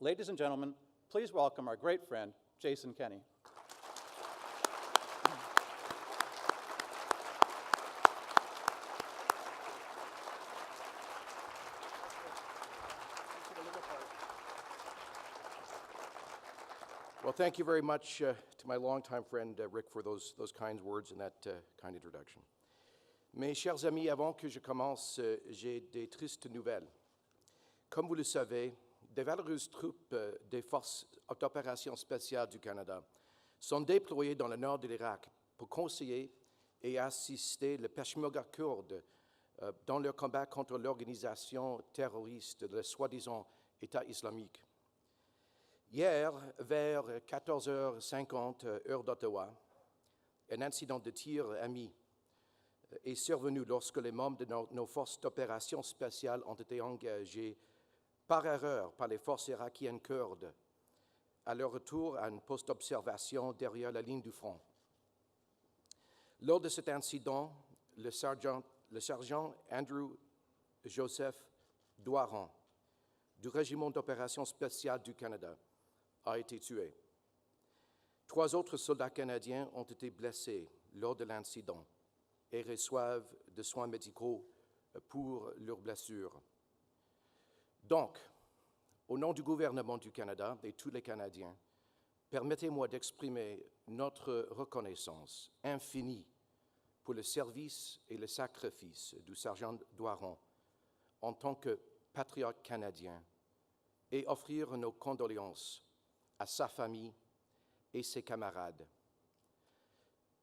Ladies and gentlemen, please welcome our great friend, Jason Kenney. Well, thank you very much to my longtime friend Rick for those kind words and that kind introduction. Mes chers amis, avant que je commence, j'ai des tristes nouvelles. Comme vous le savez, des valeureuses troupes des forces d'opération spéciales du Canada sont déployées dans le nord de l'Irak pour conseiller et assister les Peshmerga kurdes dans leur combat contre l'organisation terroriste, le soi-disant État islamique. Hier, vers 14h50, heure d'Ottawa, un incident de tir ami est survenu lorsque les membres de nos forces d'opération spéciales ont été engagés par erreur par les forces irakiennes kurdes à leur retour à un poste d'observation derrière la ligne du front. Lors de cet incident, le sergent Andrew Joseph Doiron du régiment d'opération spéciale du Canada a été tué. 3 autres soldats canadiens ont été blessés lors de l'incident et reçoivent des soins médicaux pour leurs blessures. Donc, au nom du gouvernement du Canada et tous les Canadiens, permettez-moi d'exprimer notre reconnaissance infinie pour le service et le sacrifice du sergent Doiron en tant que patriote canadien et offrir nos condoléances à sa famille et ses camarades.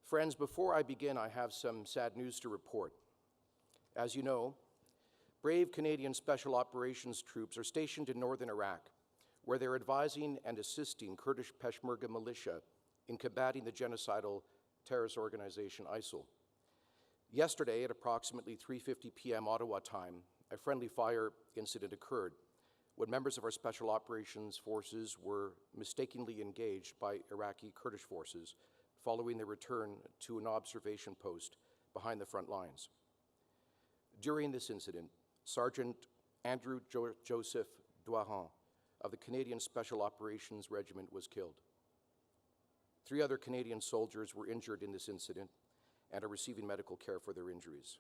Friends, before I begin, I have some sad news to report. As you know, brave Canadian Special Operations troops are stationed in northern Iraq, where they're advising and assisting Kurdish Peshmerga militia in combating the genocidal terrorist organization ISIL. Yesterday, at approximately 3:50 p.m. Ottawa time, a friendly fire incident occurred when members of our Special Operations Forces were mistakenly engaged by Iraqi Kurdish forces following their return to an observation post behind the front lines. During this incident, Sergeant Andrew Joseph Doiron of the Canadian Special Operations Regiment was killed. 3 other Canadian soldiers were injured in this incident and are receiving medical care for their injuries.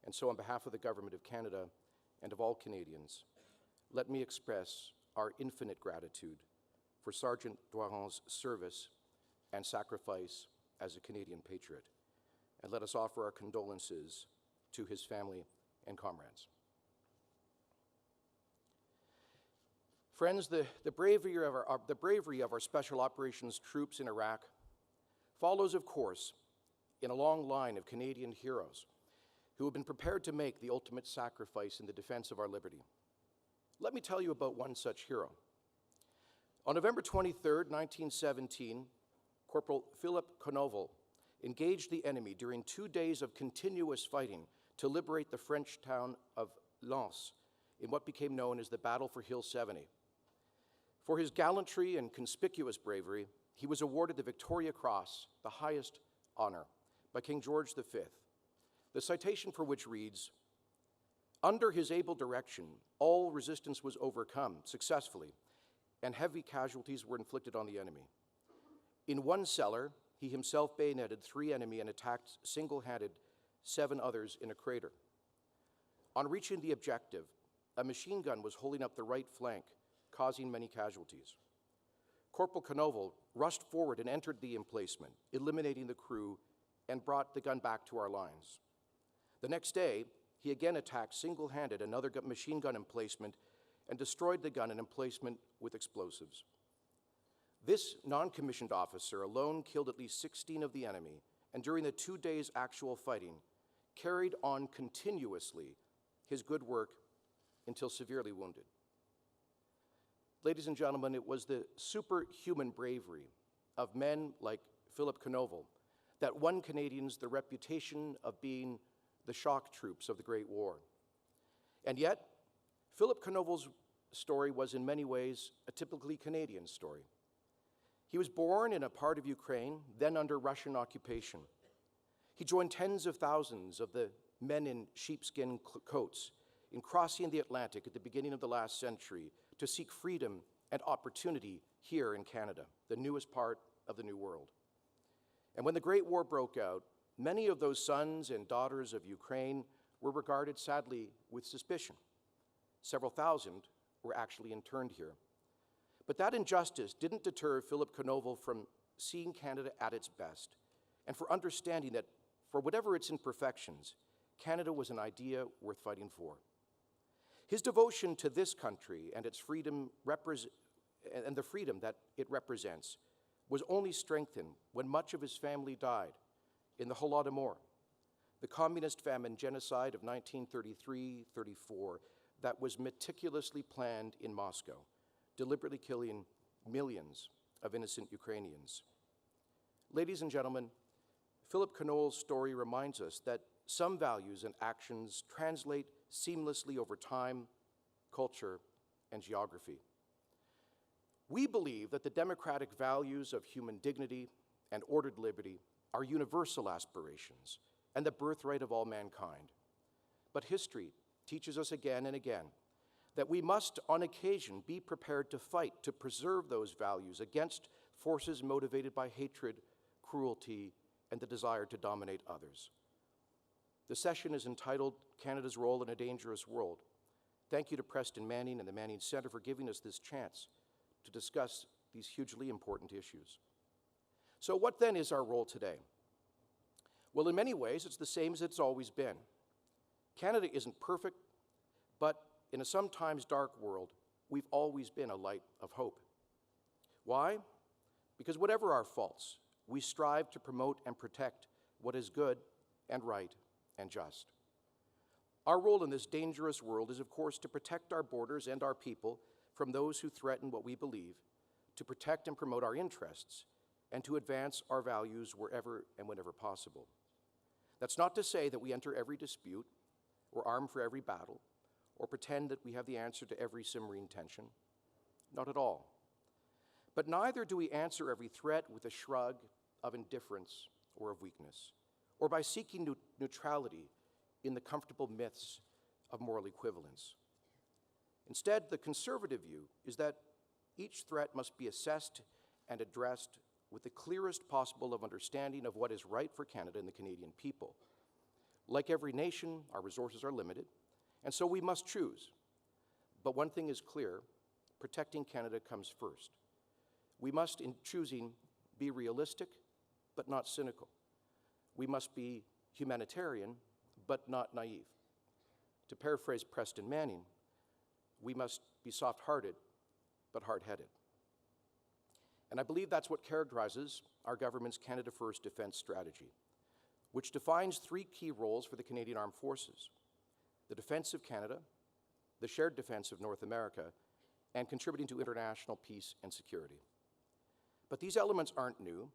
And so on behalf of the Government of Canada and of all Canadians, let me express our infinite gratitude for Sergeant Doiron's service and sacrifice as a Canadian patriot. And let us offer our condolences to his family and comrades. Friends, the bravery of our Special Operations troops in Iraq follows, of course, in a long line of Canadian heroes who have been prepared to make the ultimate sacrifice in the defense of our liberty. Let me tell you about one such hero. On November 23rd, 1917, Corporal Philip Konoval engaged the enemy during 2 days of continuous fighting to liberate the French town of Lens in what became known as the Battle for Hill 70. For his gallantry and conspicuous bravery, he was awarded the Victoria Cross, the highest honor, by King George V, the citation for which reads, "Under his able direction, all resistance was overcome successfully, and heavy casualties were inflicted on the enemy. In one cellar, he himself bayoneted 3 enemy and attacked single-handed 7 others in a crater. On reaching the objective, a machine gun was holding up the right flank, causing many casualties. Corporal Konoval rushed forward and entered the emplacement, eliminating the crew, and brought the gun back to our lines. The next day, he again attacked single-handed another machine gun emplacement and destroyed the gun and emplacement with explosives. This non-commissioned officer alone killed at least 16 of the enemy, and during the 2 days' actual fighting, carried on continuously his good work until severely wounded." Ladies and gentlemen, it was the superhuman bravery of men like Philip Konoval that won Canadians the reputation of being the shock troops of the Great War. And yet, Philip Konoval's story was in many ways a typically Canadian story. He was born in a part of Ukraine, then under Russian occupation. He joined tens of thousands of the men in sheepskin coats in crossing the Atlantic at the beginning of the last century to seek freedom and opportunity here in Canada, the newest part of the New World. And when the Great War broke out, many of those sons and daughters of Ukraine were regarded, sadly, with suspicion. Several thousand were actually interned here. But that injustice didn't deter Philip Konoval from seeing Canada at its best and for understanding that, for whatever its imperfections, Canada was an idea worth fighting for. His devotion to this country and its freedom and the freedom that it represents was only strengthened when much of his family died in the Holodomor, the communist famine genocide of 1933-34 that was meticulously planned in Moscow, deliberately killing millions of innocent Ukrainians. Ladies and gentlemen, Philip Konoval's story reminds us that some values and actions translate seamlessly over time, culture, and geography. We believe that the democratic values of human dignity and ordered liberty are universal aspirations and the birthright of all mankind. But history teaches us again and again that we must, on occasion, be prepared to fight to preserve those values against forces motivated by hatred, cruelty, and the desire to dominate others. The session is entitled Canada's Role in a Dangerous World. Thank you to Preston Manning and the Manning Centre for giving us this chance to discuss these hugely important issues. So what then is our role today? Well, in many ways, it's the same as it's always been. Canada isn't perfect, but in a sometimes dark world, we've always been a light of hope. Why? Because whatever our faults, we strive to promote and protect what is good and right and just. Our role in this dangerous world is, of course, to protect our borders and our people from those who threaten what we believe, to protect and promote our interests, and to advance our values wherever and whenever possible. That's not to say that we enter every dispute, or arm for every battle, or pretend that we have the answer to every simmering tension. Not at all. But neither do we answer every threat with a shrug of indifference or of weakness, or by seeking neutrality in the comfortable myths of moral equivalence. Instead, the conservative view is that each threat must be assessed and addressed with the clearest possible of understanding of what is right for Canada and the Canadian people. Like every nation, our resources are limited, and so we must choose. But one thing is clear, protecting Canada comes first. We must, in choosing, be realistic, but not cynical. We must be humanitarian, but not naive. To paraphrase Preston Manning, we must be soft-hearted, but hard-headed. And I believe that's what characterizes our government's Canada First defense strategy, which defines three key roles for the Canadian Armed Forces: the defense of Canada, the shared defense of North America, and contributing to international peace and security. But these elements aren't new.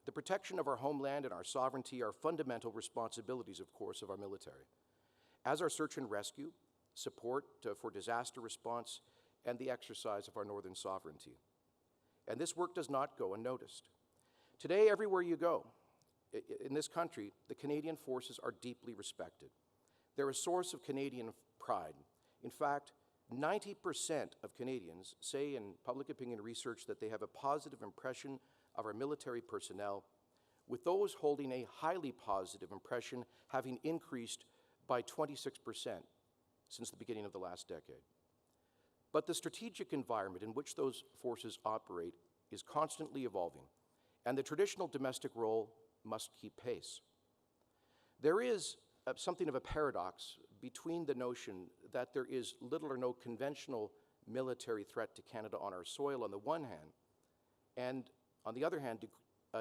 The protection of our homeland and our sovereignty are fundamental responsibilities, of course, of our military, as are search and rescue, support for disaster response, and the exercise of our northern sovereignty. And this work does not go unnoticed. Today, everywhere you go in this country, the Canadian forces are deeply respected. They're a source of Canadian pride. In fact, 90% of Canadians say in public opinion research that they have a positive impression of our military personnel, with those holding a highly positive impression having increased by 26% since the beginning of the last decade. But the strategic environment in which those forces operate is constantly evolving, and the traditional domestic role must keep pace. There is something of a paradox between the notion that there is little or no conventional military threat to Canada on our soil on the one hand, and on the other hand,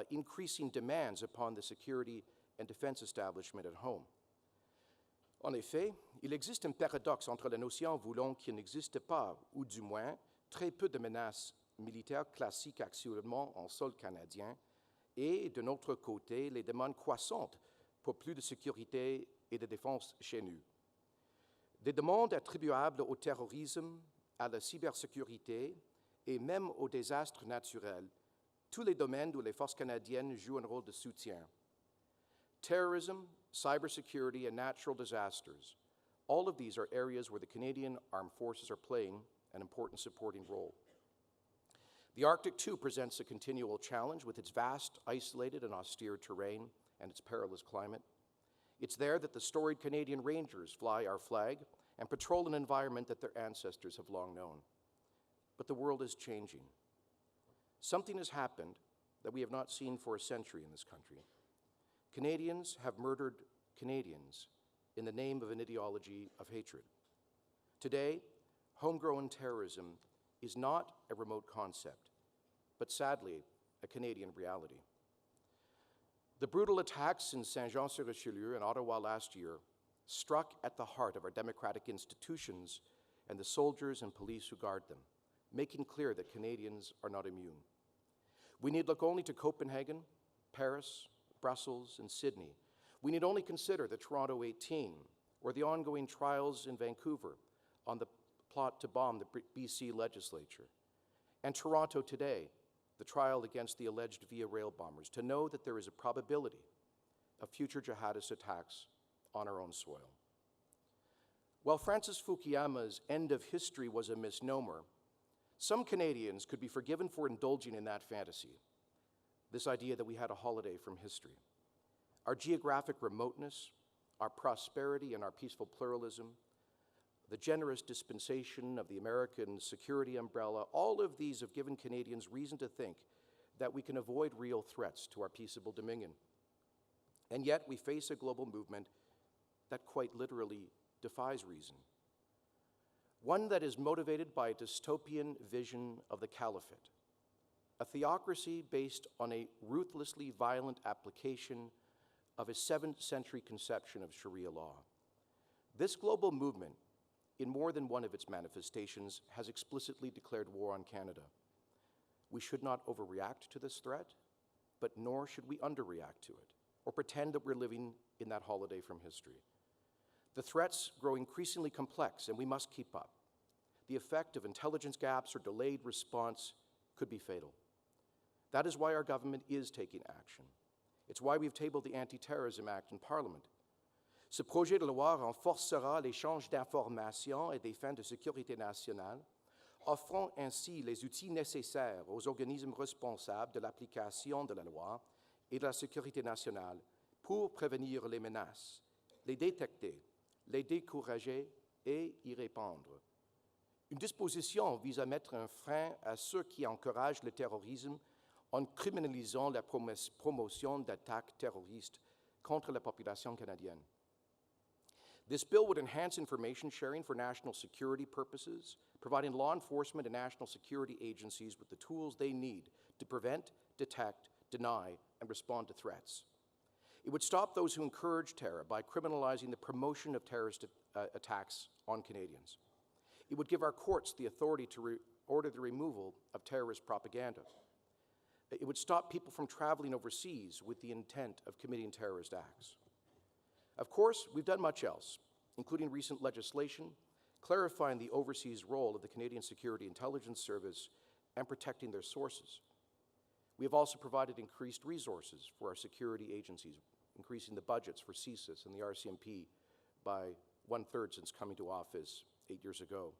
increasing demands upon the security and defense establishment at home. En effet, il existe un paradoxe entre la notion voulant qu'il n'existe pas, ou du moins très peu de menaces militaires classiques actuellement en sol canadien, et de notre côté, les demandes croissantes pour plus de sécurité et de défense chez nous. Des demandes attribuables au terrorisme, à la cybersécurité et même aux désastres naturels, tous les domaines où les forces canadiennes jouent un rôle de soutien. Terrorism, cybersecurity, and natural disasters, all of these are areas where the Canadian Armed Forces are playing an important supporting role. The Arctic, too, presents a continual challenge with its vast, isolated, and austere terrain and its perilous climate. It's there that the storied Canadian Rangers fly our flag and patrol an environment that their ancestors have long known. But the world is changing. Something has happened that we have not seen for a century in this country. Canadians have murdered Canadians in the name of an ideology of hatred. Today, homegrown terrorism is not a remote concept, but sadly, a Canadian reality. The brutal attacks in Saint-Jean-sur-Richelieu and Ottawa last year struck at the heart of our democratic institutions and the soldiers and police who guard them, making clear that Canadians are not immune. We need look only to Copenhagen, Paris, Brussels, and Sydney. We need only consider the Toronto 18 or the ongoing trials in Vancouver on the plot to bomb the BC legislature, and Toronto today, the trial against the alleged Via Rail bombers, to know that there is a probability of future jihadist attacks on our own soil. While Francis Fukuyama's end of history was a misnomer, some Canadians could be forgiven for indulging in that fantasy, this idea that we had a holiday from history. Our geographic remoteness, our prosperity and our peaceful pluralism, the generous dispensation of the American security umbrella, all of these have given Canadians reason to think that we can avoid real threats to our peaceable dominion. And yet we face a global movement that quite literally defies reason. One that is motivated by a dystopian vision of the caliphate, a theocracy based on a ruthlessly violent application of a 7th century conception of Sharia law. This global movement, in more than one of its manifestations, has explicitly declared war on Canada. We should not overreact to this threat, but nor should we underreact to it, or pretend that we're living in that holiday from history. The threats grow increasingly complex, and we must keep up. The effect of intelligence gaps or delayed response could be fatal. That is why our government is taking action. It's why we've tabled the Anti-Terrorism Act in Parliament. Ce projet de loi renforcera l'échange d'informations et des fins de sécurité nationale, offrant ainsi les outils nécessaires aux organismes responsables de l'application de la loi et de la sécurité nationale pour prévenir les menaces, les détecter, les décourager et y répondre. Une disposition vise à mettre un frein à ceux qui encouragent le terrorisme en criminalisant la promotion d'attaques terroristes contre la population canadienne. This bill would enhance information sharing for national security purposes, providing law enforcement and national security agencies with the tools they need to prevent, detect, deny, and respond to threats. It would stop those who encourage terror by criminalizing the promotion of terrorist attacks on Canadians. It would give our courts the authority to order the removal of terrorist propaganda. It would stop people from traveling overseas with the intent of committing terrorist acts. Of course, we've done much else, including recent legislation clarifying the overseas role of the Canadian Security Intelligence Service and protecting their sources. We have also provided increased resources for our security agencies, increasing the budgets for CSIS and the RCMP by 1/3 since coming to office 8 years ago.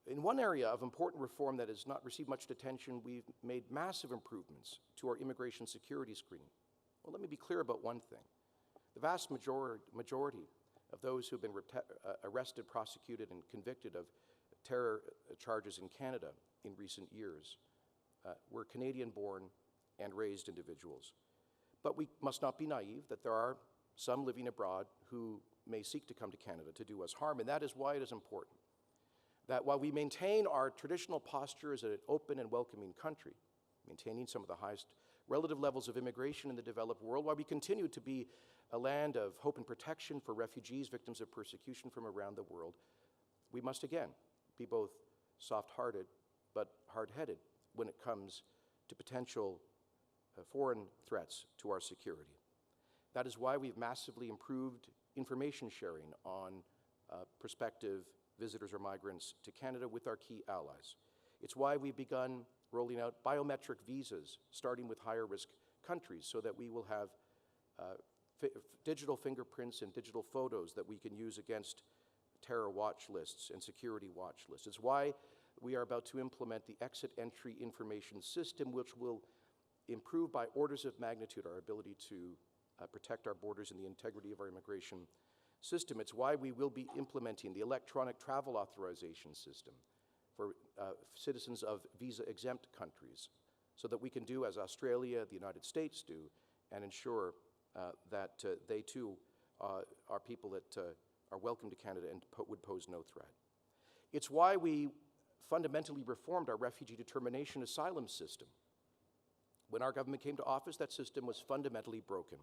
In one area of important reform that has not received much attention, we've made massive improvements to our immigration security screening. Well, let me be clear about one thing. The vast majority of those who have been arrested, prosecuted, and convicted of terror charges in Canada in recent years were Canadian-born and raised individuals. But we must not be naive that there are some living abroad who may seek to come to Canada to do us harm, and that is why it is important that while we maintain our traditional posture as an open and welcoming country, maintaining some of the highest relative levels of immigration in the developed world, while we continue to be a land of hope and protection for refugees, victims of persecution from around the world, we must again be both soft-hearted but hard-headed when it comes to potential foreign threats to our security. That is why we've massively improved information sharing on prospective visitors or migrants to Canada with our key allies. It's why we've begun rolling out biometric visas, starting with higher-risk countries, so that we will have digital fingerprints and digital photos that we can use against terror watch lists and security watch lists. It's why we are about to implement the exit-entry information system, which will improve by orders of magnitude our ability to protect our borders and the integrity of our immigration system. It's why we will be implementing the electronic travel authorization system for citizens of visa-exempt countries, so that we can do as Australia, the United States do, and ensure that they too are people that are welcome to Canada and would pose no threat. It's why we fundamentally reformed our refugee determination asylum system. When our government came to office, that system was fundamentally broken.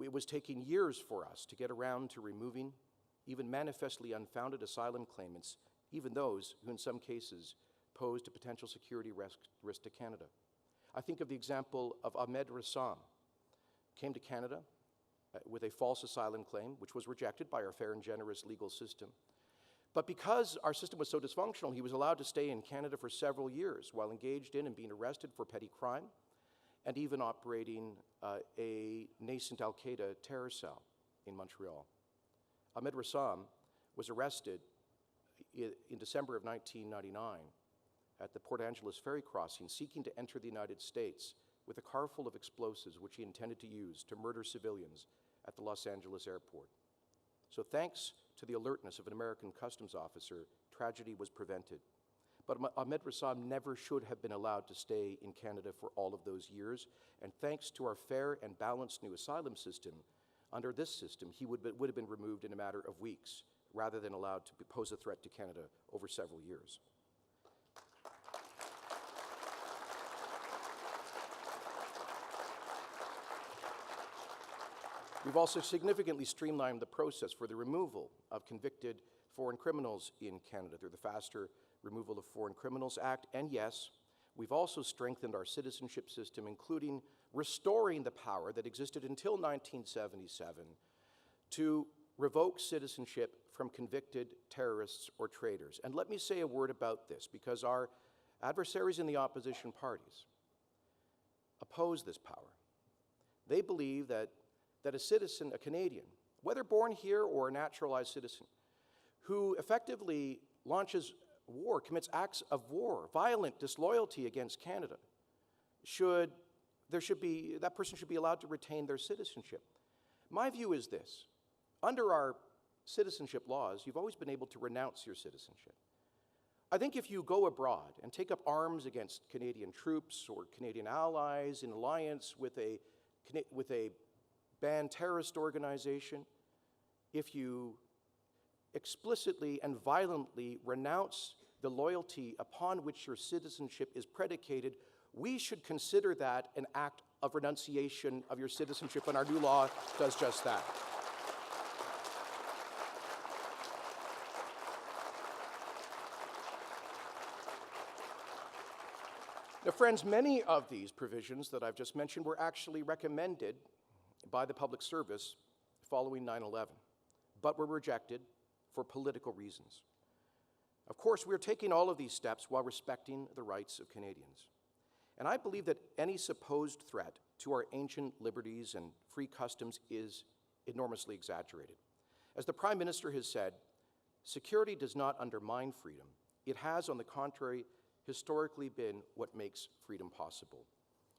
It was taking years for us to get around to removing even manifestly unfounded asylum claimants, even those who in some cases posed a potential security risk to Canada. I think of the example of Ahmed Rassam, came to Canada with a false asylum claim, which was rejected by our fair and generous legal system. But because our system was so dysfunctional, he was allowed to stay in Canada for several years while engaged in and being arrested for petty crime and even operating a nascent al-Qaeda terror cell in Montreal. Ahmed Rassam was arrested in December of 1999 at the Port Angeles ferry crossing, seeking to enter the United States with a car full of explosives which he intended to use to murder civilians at the Los Angeles airport. So thanks to the alertness of an American customs officer, tragedy was prevented. But Ahmed Rassam never should have been allowed to stay in Canada for all of those years, and thanks to our fair and balanced new asylum system, under this system, he would have been removed in a matter of weeks, rather than allowed to pose a threat to Canada over several years. We've also significantly streamlined the process for the removal of convicted foreign criminals in Canada through the Faster Removal of Foreign Criminals Act. And yes, we've also strengthened our citizenship system, including restoring the power that existed until 1977 to revoke citizenship from convicted terrorists or traitors. And let me say a word about this, because our adversaries in the opposition parties oppose this power. They believe that a citizen, a Canadian, whether born here or a naturalized citizen, who effectively launches war, commits acts of war, violent disloyalty against Canada, that person should be allowed to retain their citizenship. My view is this: under our citizenship laws, you've always been able to renounce your citizenship. I think if you go abroad and take up arms against Canadian troops or Canadian allies in alliance with a banned terrorist organization, if you explicitly and violently renounce the loyalty upon which your citizenship is predicated, we should consider that an act of renunciation of your citizenship, and our new law does just that. Now, friends, many of these provisions that I've just mentioned were actually recommended by the public service following 9/11, but were rejected for political reasons. Of course, we're taking all of these steps while respecting the rights of Canadians. And I believe that any supposed threat to our ancient liberties and free customs is enormously exaggerated. As the Prime Minister has said, security does not undermine freedom. It has, on the contrary, historically been what makes freedom possible.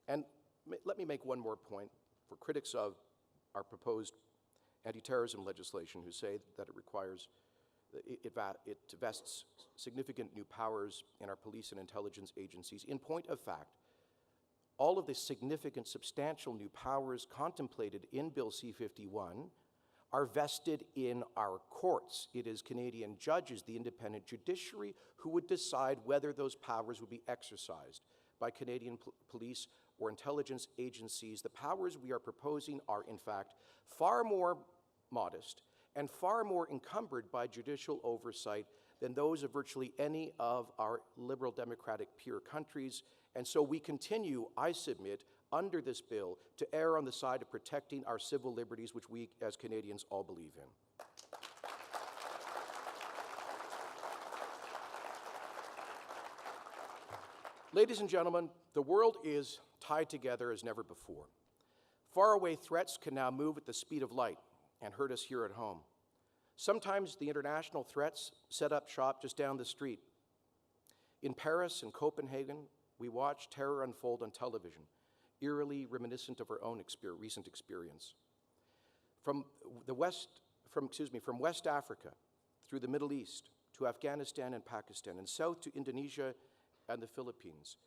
And let me make one more point for critics of our proposed anti-terrorism legislation who say that it vests significant new powers in our police and intelligence agencies. In point of fact, all of the significant, substantial new powers contemplated in Bill C-51 are vested in our courts. It is Canadian judges, the independent judiciary, who would decide whether those powers would be exercised by Canadian police or intelligence agencies. The powers we are proposing are, in fact, far more modest and far more encumbered by judicial oversight than those of virtually any of our liberal democratic peer countries. And so we continue, I submit, under this bill to err on the side of protecting our civil liberties, which we as Canadians all believe in. Ladies and gentlemen, the world is tied together as never before. Faraway threats can now move at the speed of light and hurt us here at home. Sometimes the international threats set up shop just down the street In Paris and Copenhagen, we watched terror unfold on television, eerily reminiscent of our own recent experience. From West Africa through the Middle East to Afghanistan and Pakistan, and south to Indonesia and the Philippines,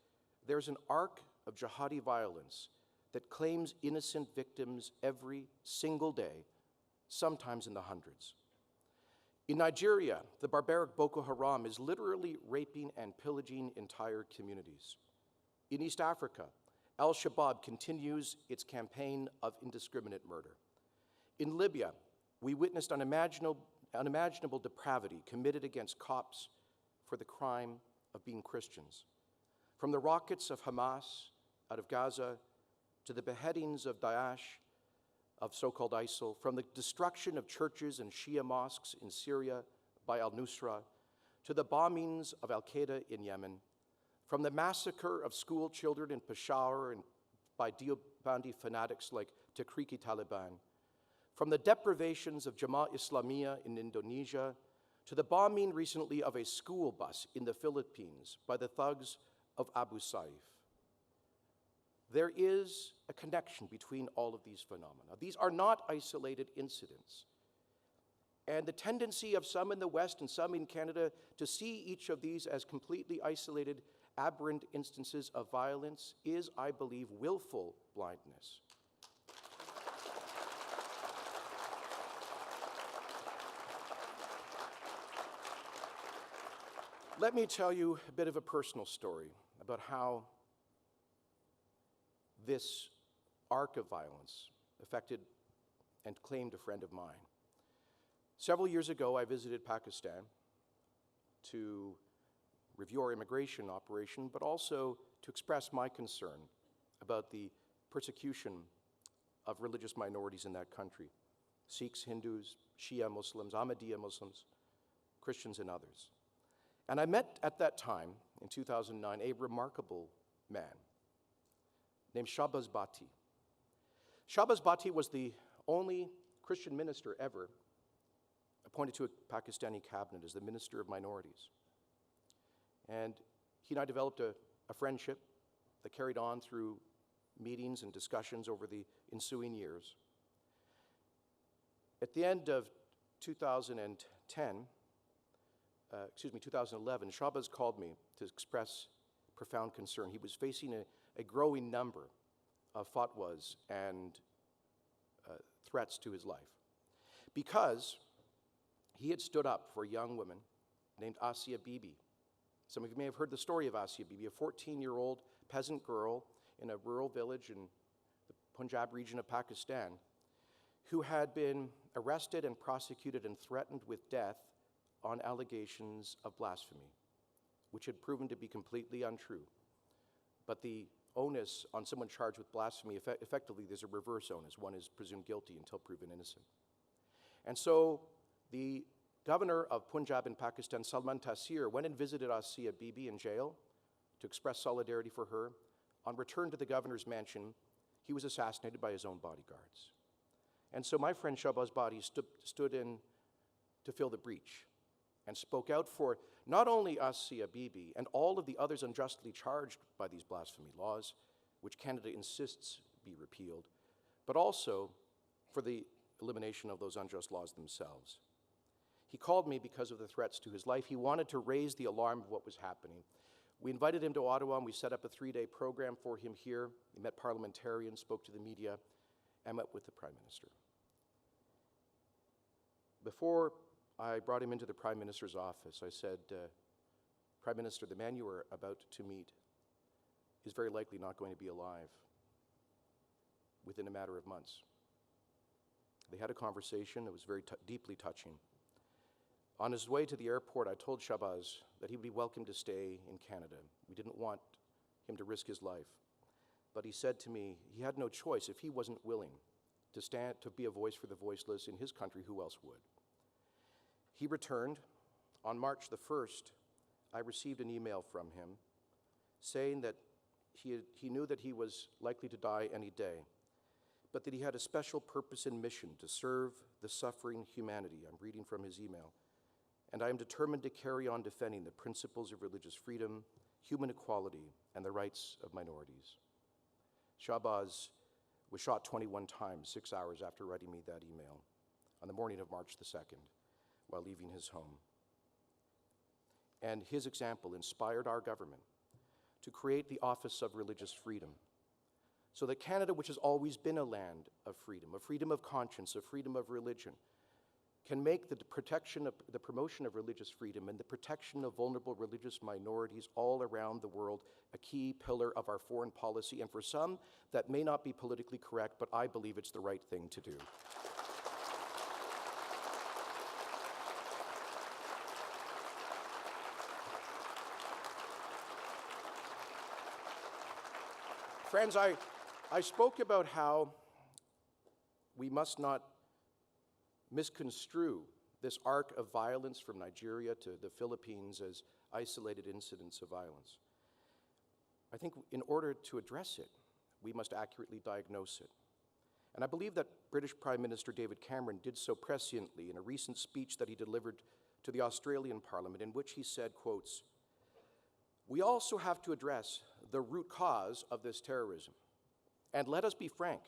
there's an arc of jihadi violence that claims innocent victims every single day, sometimes in the hundreds. In Nigeria, the barbaric Boko Haram is literally raping and pillaging entire communities. In East Africa, Al-Shabaab continues its campaign of indiscriminate murder. In Libya, we witnessed unimaginable depravity committed against Copts for the crime of being Christians. From the rockets of Hamas out of Gaza to the beheadings of Daesh, of so-called ISIL, from the destruction of churches and Shia mosques in Syria by al-Nusra, to the bombings of al-Qaeda in Yemen, from the massacre of school children in Peshawar and by Deobandi fanatics like Tehrik-i Taliban, from the deprivations of Jamaat Islamiyah in Indonesia, to the bombing recently of a school bus in the Philippines by the thugs of Abu Saif. There is a connection between all of these phenomena. These are not isolated incidents. And the tendency of some in the West and some in Canada to see each of these as completely isolated, aberrant instances of violence is, I believe, willful blindness. Let me tell you a bit of a personal story about how this arc of violence affected and claimed a friend of mine. Several years ago, I visited Pakistan to review our immigration operation, but also to express my concern about the persecution of religious minorities in that country: Sikhs, Hindus, Shia Muslims, Ahmadiyya Muslims, Christians, and others. And I met at that time, in 2009, a remarkable man named Shahbaz Bhatti. Shahbaz Bhatti was the only Christian minister ever appointed to a Pakistani cabinet as the Minister of Minorities. And he and I developed a friendship that carried on through meetings and discussions over the ensuing years. At the end of 2011, Shahbaz called me to express profound concern. He was facing a growing number of fatwas and threats to his life because he had stood up for a young woman named Asia Bibi. Some of you may have heard the story of Asia Bibi, a 14-year-old peasant girl in a rural village in the Punjab region of Pakistan who had been arrested and prosecuted and threatened with death on allegations of blasphemy, which had proven to be completely untrue. But the onus on someone charged with blasphemy, effectively there's a reverse onus. One is presumed guilty until proven innocent. And so the governor of Punjab in Pakistan, Salman Taseer, went and visited Asia Bibi in jail to express solidarity for her. On return to the governor's mansion, he was assassinated by his own bodyguards. And so my friend Shahbaz Bhatti stood in to fill the breach and spoke out for not only Asia Bibi and all of the others unjustly charged by these blasphemy laws, which Canada insists be repealed, but also for the elimination of those unjust laws themselves. He called me because of the threats to his life. He wanted to raise the alarm of what was happening. We invited him to Ottawa, and we set up a 3-day program for him here. He met parliamentarians, spoke to the media, and met with the Prime Minister. Before I brought him into the Prime Minister's office, I said, Prime Minister, the man you are about to meet is very likely not going to be alive within a matter of months. They had a conversation that was very deeply touching. On his way to the airport, I told Shahbaz that he would be welcome to stay in Canada. We didn't want him to risk his life. But he said to me he had no choice. If he wasn't willing to be a voice for the voiceless in his country, who else would? He returned. On March the 1st, I received an email from him saying that he knew that he was likely to die any day, but that he had a special purpose and mission to serve the suffering humanity. I'm reading from his email. and I am determined to carry on defending the principles of religious freedom, human equality, and the rights of minorities. Shahbaz was shot 21 times, 6 hours after writing me that email, on the morning of March the 2nd, while leaving his home. And his example inspired our government to create the Office of Religious Freedom, so that Canada, which has always been a land of freedom of conscience, of freedom of religion, can make the promotion of religious freedom and the protection of vulnerable religious minorities all around the world a key pillar of our foreign policy. And for some, that may not be politically correct, but I believe it's the right thing to do. Friends, I spoke about how we must not misconstrue this arc of violence from Nigeria to the Philippines as isolated incidents of violence. I think in order to address it, we must accurately diagnose it. And I believe that British Prime Minister David Cameron did so presciently in a recent speech that he delivered to the Australian Parliament, in which he said, quotes, "We also have to address the root cause of this terrorism. And let us be frank,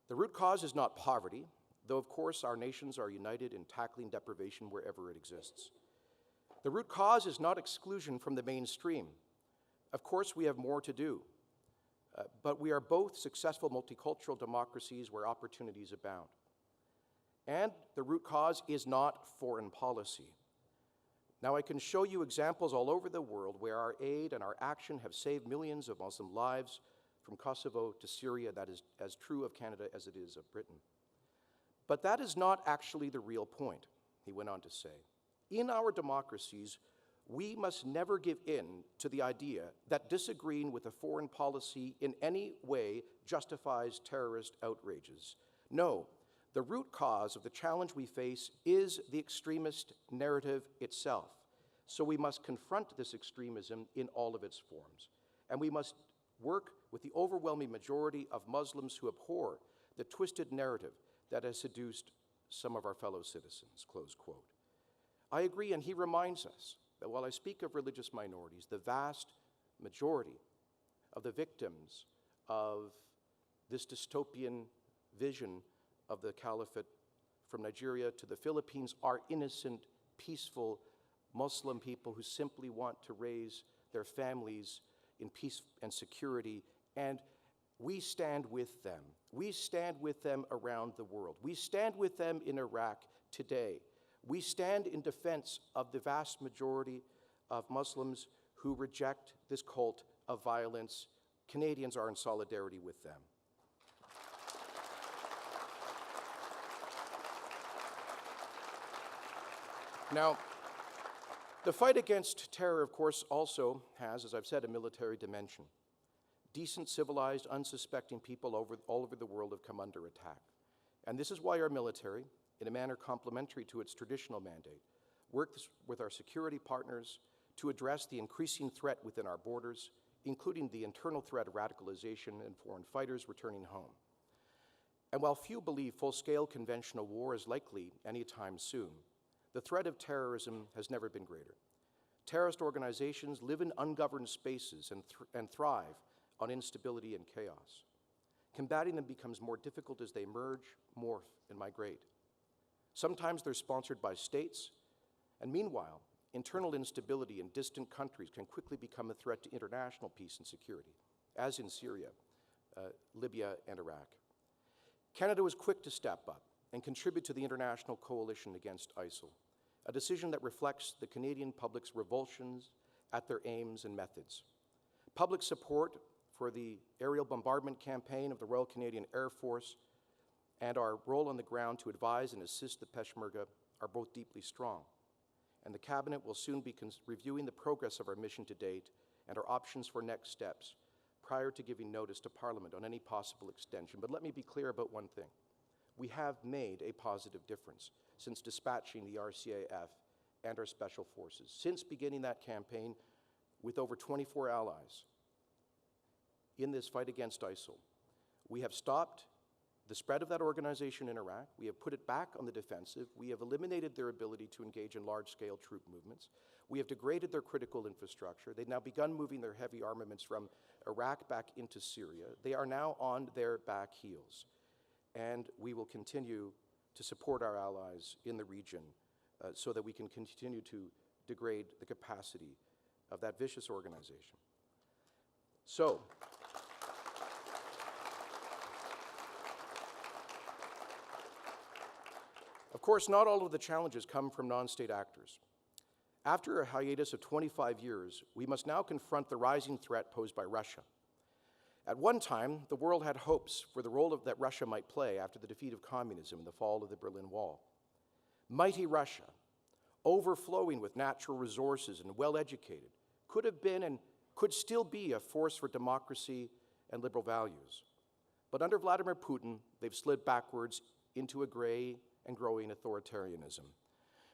the root cause is not poverty, though of course our nations are united in tackling deprivation wherever it exists. The root cause is not exclusion from the mainstream. Of course we have more to do, but we are both successful multicultural democracies where opportunities abound. And the root cause is not foreign policy. Now, I can show you examples all over the world where our aid and our action have saved millions of Muslim lives, from Kosovo to Syria. That is as true of Canada as it is of Britain. But that is not actually the real point," he went on to say. "In our democracies, we must never give in to the idea that disagreeing with a foreign policy in any way justifies terrorist outrages. No, the root cause of the challenge we face is the extremist narrative itself. So we must confront this extremism in all of its forms. And we must work with the overwhelming majority of Muslims who abhor the twisted narrative that has seduced some of our fellow citizens," close quote. I agree, and he reminds us that while I speak of religious minorities, the vast majority of the victims of this dystopian vision of the caliphate from Nigeria to the Philippines are innocent, peaceful Muslim people who simply want to raise their families in peace and security, and we stand with them. We stand with them around the world. We stand with them in Iraq today. We stand in defense of the vast majority of Muslims who reject this cult of violence. Canadians are in solidarity with them. Now, the fight against terror, of course, also has, as I've said, a military dimension. Decent, civilized, unsuspecting people all over the world have come under attack. And this is why our military, in a manner complementary to its traditional mandate, works with our security partners to address the increasing threat within our borders, including the internal threat of radicalization and foreign fighters returning home. And while few believe full-scale conventional war is likely anytime soon, the threat of terrorism has never been greater. Terrorist organizations live in ungoverned spaces and thrive on instability and chaos. Combating them becomes more difficult as they merge, morph, and migrate. Sometimes they're sponsored by states, and meanwhile, internal instability in distant countries can quickly become a threat to international peace and security, as in Syria, Libya, and Iraq. Canada was quick to step up and contribute to the international coalition against ISIL, a decision that reflects the Canadian public's revulsions at their aims and methods. Public support for the aerial bombardment campaign of the Royal Canadian Air Force and our role on the ground to advise and assist the Peshmerga are both deeply strong. And the Cabinet will soon be reviewing the progress of our mission to date and our options for next steps prior to giving notice to Parliament on any possible extension. But let me be clear about one thing. We have made a positive difference since dispatching the RCAF and our special forces. Since beginning that campaign with over 24 allies in this fight against ISIL, we have stopped the spread of that organization in Iraq. We have put it back on the defensive. We have eliminated their ability to engage in large-scale troop movements. We have degraded their critical infrastructure. They've now begun moving their heavy armaments from Iraq back into Syria. They are now on their back heels. And we will continue to support our allies in the region so that we can continue to degrade the capacity of that vicious organization. So, of course, not all of the challenges come from non-state actors. After a hiatus of 25 years, we must now confront the rising threat posed by Russia. At one time, the world had hopes for the role that Russia might play after the defeat of communism and the fall of the Berlin Wall. Mighty Russia, overflowing with natural resources and well-educated, could have been and could still be a force for democracy and liberal values. But under Vladimir Putin, they've slid backwards into a gray and growing authoritarianism.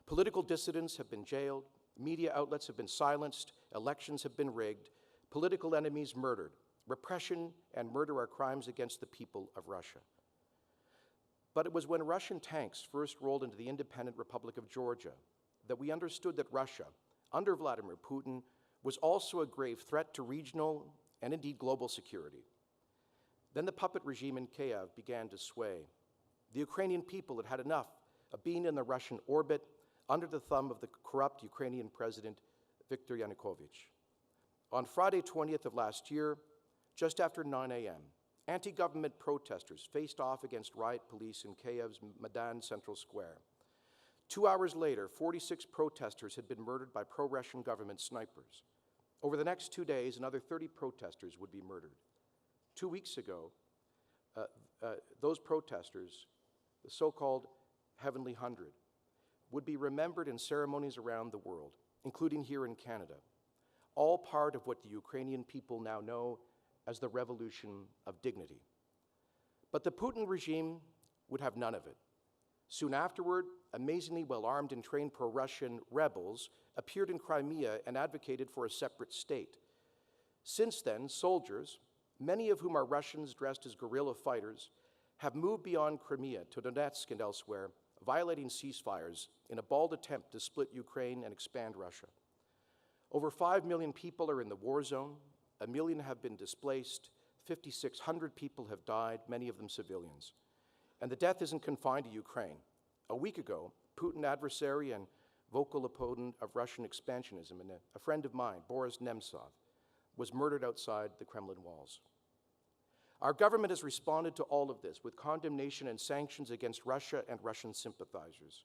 Political dissidents have been jailed, media outlets have been silenced, elections have been rigged, political enemies murdered. Repression and murder are crimes against the people of Russia. But it was when Russian tanks first rolled into the independent Republic of Georgia that we understood that Russia, under Vladimir Putin, was also a grave threat to regional and indeed global security. Then the puppet regime in Kiev began to sway. The Ukrainian people had had enough of being in the Russian orbit under the thumb of the corrupt Ukrainian president, Viktor Yanukovych. On Friday 20th of last year, just after 9 a.m., anti-government protesters faced off against riot police in Kiev's Maidan Central Square. 2 hours later, 46 protesters had been murdered by pro-Russian government snipers. Over the next 2 days, another 30 protesters would be murdered. 2 weeks ago, those protesters, the so-called Heavenly Hundred, would be remembered in ceremonies around the world, including here in Canada, all part of what the Ukrainian people now know as the revolution of dignity. But the Putin regime would have none of it. Soon afterward, amazingly well-armed and trained pro-Russian rebels appeared in Crimea and advocated for a separate state. Since then, soldiers, many of whom are Russians dressed as guerrilla fighters, have moved beyond Crimea to Donetsk and elsewhere, violating ceasefires in a bold attempt to split Ukraine and expand Russia. Over 5 million people are in the war zone. 1 million have been displaced. 5,600 people have died, many of them civilians. And the death isn't confined to Ukraine. A week ago, Putin adversary and vocal opponent of Russian expansionism, and a friend of mine, Boris Nemtsov, was murdered outside the Kremlin walls. Our government has responded to all of this with condemnation and sanctions against Russia and Russian sympathizers.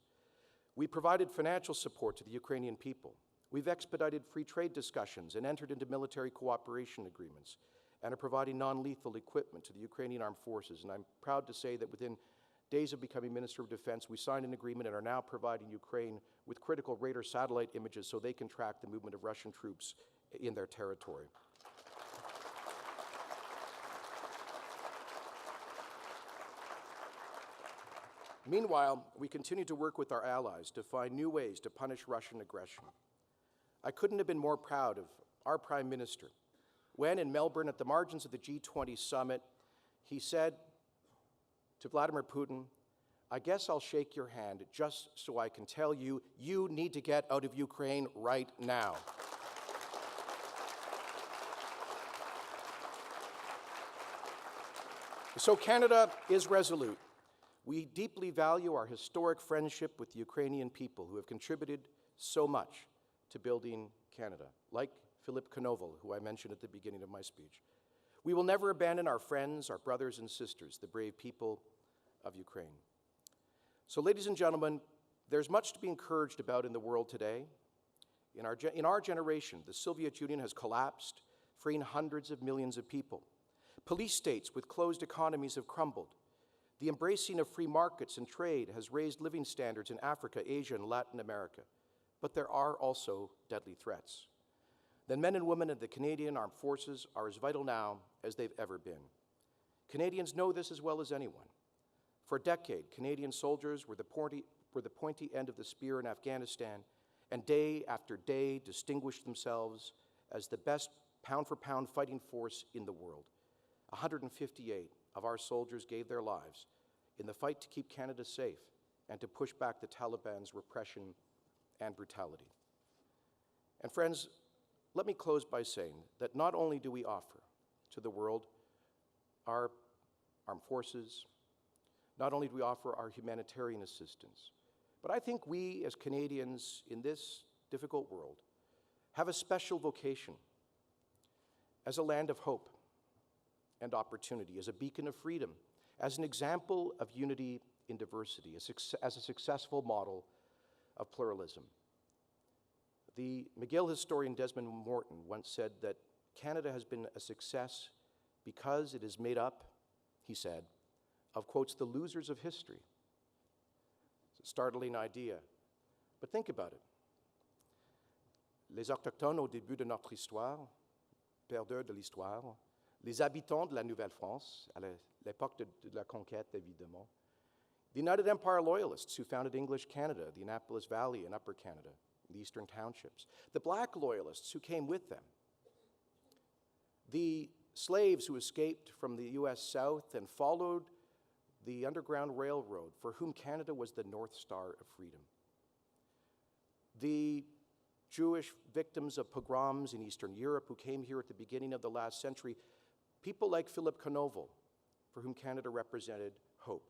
We provided financial support to the Ukrainian people. We've expedited free trade discussions and entered into military cooperation agreements and are providing non-lethal equipment to the Ukrainian armed forces. And I'm proud to say that within days of becoming Minister of Defense, we signed an agreement and are now providing Ukraine with critical radar satellite images so they can track the movement of Russian troops in their territory. Meanwhile, we continue to work with our allies to find new ways to punish Russian aggression. I couldn't have been more proud of our Prime Minister when, in Melbourne at the margins of the G20 summit, he said to Vladimir Putin, "I guess I'll shake your hand just so I can tell you, you need to get out of Ukraine right now." So Canada is resolute. We deeply value our historic friendship with the Ukrainian people who have contributed so much to building Canada, like Philip Konoval, who I mentioned at the beginning of my speech. We will never abandon our friends, our brothers and sisters, the brave people of Ukraine. So, ladies and gentlemen, there's much to be encouraged about in the world today. In our generation, the Soviet Union has collapsed, freeing hundreds of millions of people. Police states with closed economies have crumbled. The embracing of free markets and trade has raised living standards in Africa, Asia, and Latin America. But there are also deadly threats. The men and women of the Canadian Armed Forces are as vital now as they've ever been. Canadians know this as well as anyone. For a decade, Canadian soldiers were the pointy end of the spear in Afghanistan, and day after day distinguished themselves as the best pound-for-pound fighting force in the world. 158 of our soldiers gave their lives in the fight to keep Canada safe and to push back the Taliban's repression and brutality. And friends, let me close by saying that not only do we offer to the world our armed forces, not only do we offer our humanitarian assistance, but I think we as Canadians in this difficult world have a special vocation as a land of hope and opportunity, as a beacon of freedom, as an example of unity in diversity, as a successful model of pluralism. The McGill historian Desmond Morton once said that Canada has been a success because it is made up, he said, of, quotes, the losers of history. It's a startling idea, but think about it. Les Autochtones au début de notre histoire, perdeurs de l'histoire, les habitants de la Nouvelle-France, à l'époque de la conquête, évidemment, the United Empire Loyalists who founded English Canada, the Annapolis Valley in Upper Canada, the Eastern Townships, the Black Loyalists who came with them, the slaves who escaped from the U.S. South and followed the Underground Railroad, for whom Canada was the North Star of freedom, the Jewish victims of pogroms in Eastern Europe who came here at the beginning of the last century, people like Philip Konoval, for whom Canada represented hope.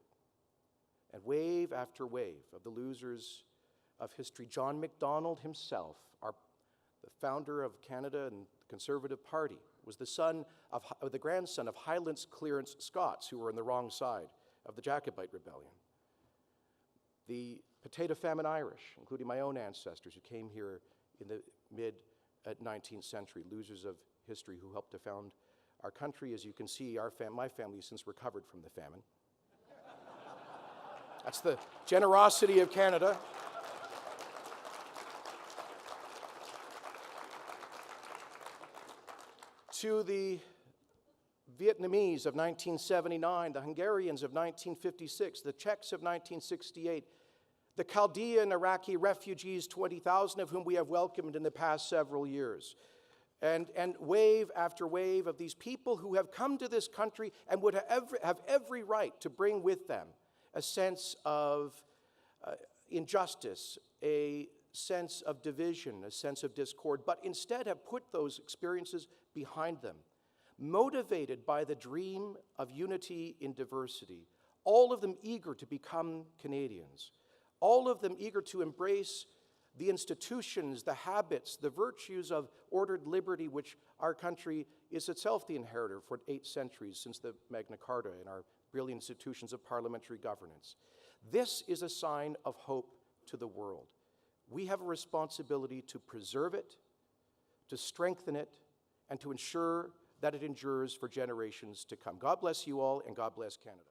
And wave after wave of the losers of history. John Macdonald himself, the founder of Canada and the Conservative Party, was the grandson of Highlands Clearance Scots who were on the wrong side of the Jacobite Rebellion. The potato famine Irish, including my own ancestors who came here in the mid-19th century, losers of history who helped to found our country. As you can see, my family has since recovered from the famine. That's the generosity of Canada. To the Vietnamese of 1979, the Hungarians of 1956, the Czechs of 1968, the Chaldean Iraqi refugees, 20,000 of whom we have welcomed in the past several years. And wave after wave of these people who have come to this country and would have every right to bring with them a sense of injustice, a sense of division, a sense of discord, but instead have put those experiences behind them, motivated by the dream of unity in diversity, all of them eager to become Canadians, all of them eager to embrace the institutions, the habits, the virtues of ordered liberty, which our country is itself the inheritor for 8 centuries since the Magna Carta and our brilliant institutions of parliamentary governance. This is a sign of hope to the world. We have a responsibility to preserve it, to strengthen it, and to ensure that it endures for generations to come. God bless you all, and God bless Canada.